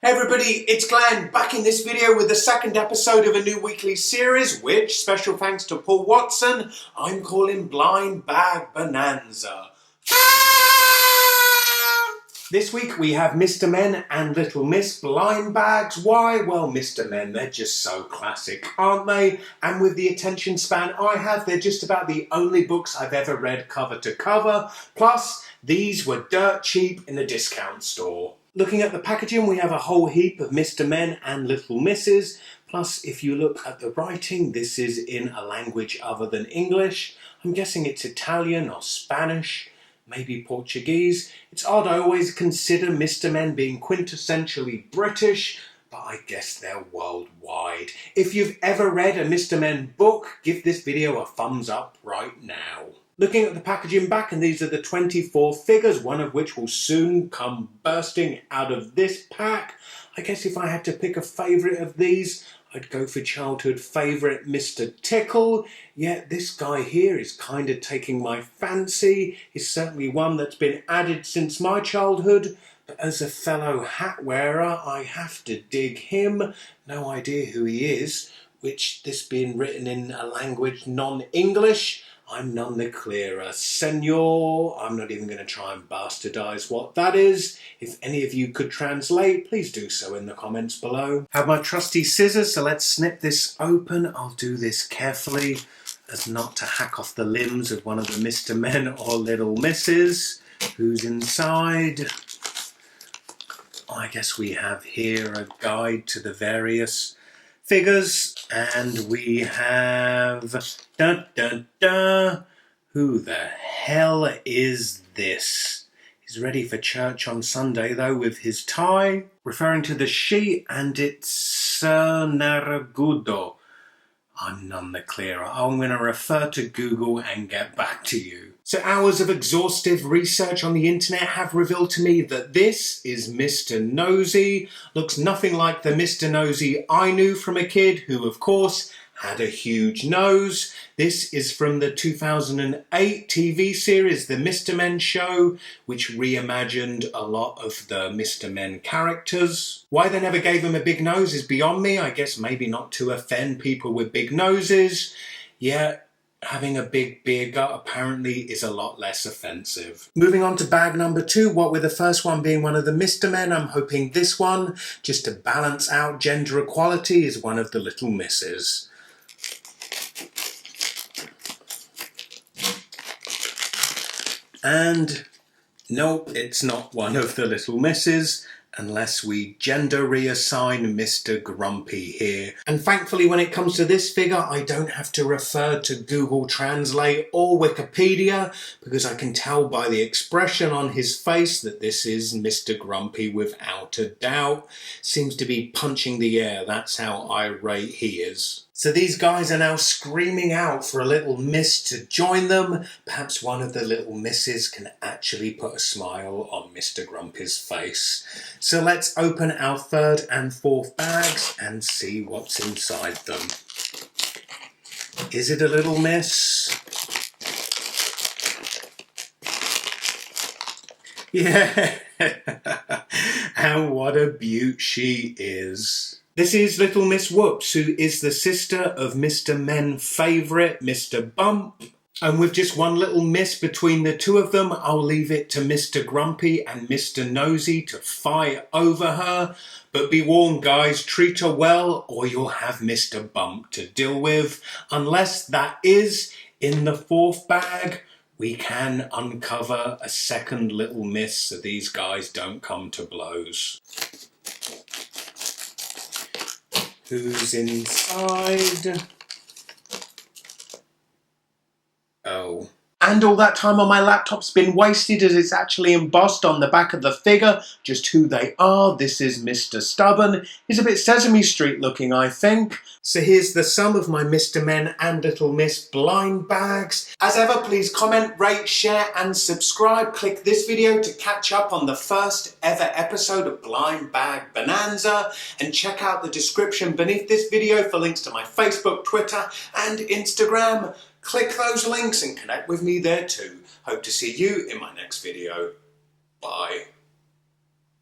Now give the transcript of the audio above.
Hey everybody, it's Glenn, back in this video with the second episode of a new weekly series, which, special thanks to Paul Watson, I'm calling Blind Bag Bonanza. This week we have Mr. Men and Little Miss Blind Bags. Why? Well, Mr. Men, they're just so classic, aren't they? And with the attention span I have, they're just about the only books I've ever read cover to cover. Plus, these were dirt cheap in a discount store. Looking at the packaging, we have a whole heap of Mr. Men and Little Misses. Plus, if you look at the writing, this is in a language other than English. I'm guessing it's Italian or Spanish, maybe Portuguese. It's odd, I always consider Mr. Men being quintessentially British, but I guess they're worldwide. If you've ever read a Mr. Men book, give this video a thumbs up right now. Looking at the packaging back, and these are the 24 figures, one of which will soon come bursting out of this pack. I guess if I had to pick a favourite of these, I'd go for childhood favourite Mr. Tickle. Yeah, this guy here is kind of taking my fancy. He's certainly one that's been added since my childhood. But as a fellow hat wearer, I have to dig him. No idea who he is, which this being written in a language non-English, I'm none the clearer. Senor, I'm not even going to try and bastardise what that is. If any of you could translate, please do so in the comments below. Have my trusty scissors, so let's snip this open. I'll do this carefully as not to hack off the limbs of one of the Mr. Men or Little Misses. Who's inside? I guess we have here a guide to the various figures, and we have who the hell is this? He's ready for church on Sunday though with his tie, referring to the she, and it's Sir Naragudo. I'm none the clearer. I'm going to refer to Google and get back to you. So hours of exhaustive research on the internet have revealed to me that this is Mr. Nosy. Looks nothing like the Mr. Nosy I knew from a kid who, of course, had a huge nose. This is from the 2008 TV series The Mr. Men Show, which reimagined a lot of the Mr. Men characters. Why they never gave him a big nose is beyond me. I guess maybe not to offend people with big noses. Yeah, having a big beer gut apparently is a lot less offensive. Moving on to bag number 2, what with the first one being one of the Mr. Men, I'm hoping this one, just to balance out gender equality, is one of the Little Misses. And nope, it's not one of the Little Misses, unless we gender reassign Mr. Grumpy here. And thankfully when it comes to this figure, I don't have to refer to Google Translate or Wikipedia, because I can tell by the expression on his face that this is Mr. Grumpy without a doubt. Seems to be punching the air, that's how irate he is. So these guys are now screaming out for a Little Miss to join them. Perhaps one of the Little Misses can actually put a smile on Mr. Grumpy's face. So let's open our third and fourth bags and see what's inside them. Is it a Little Miss? Yeah, and what a beaut she is. This is Little Miss Whoops, who is the sister of Mr. Men favourite, Mr. Bump. And with just one little miss between the two of them, I'll leave it to Mr. Grumpy and Mr. Nosy to fight over her. But be warned guys, treat her well or you'll have Mr. Bump to deal with. Unless that is in the fourth bag, we can uncover a second Little Miss so these guys don't come to blows. Who's inside? Oh. And all that time on my laptop's been wasted as it's actually embossed on the back of the figure just who they are. This is Mr. Stubborn. He's a bit Sesame Street looking, I think. So here's the sum of my Mr. Men and Little Miss blind bags. As ever, please comment, rate, share and subscribe. Click this video to catch up on the first ever episode of Blind Bag Bonanza, and check out the description beneath this video for links to my Facebook, Twitter and Instagram. Click those links and connect with me there too. Hope to see you in my next video. Bye.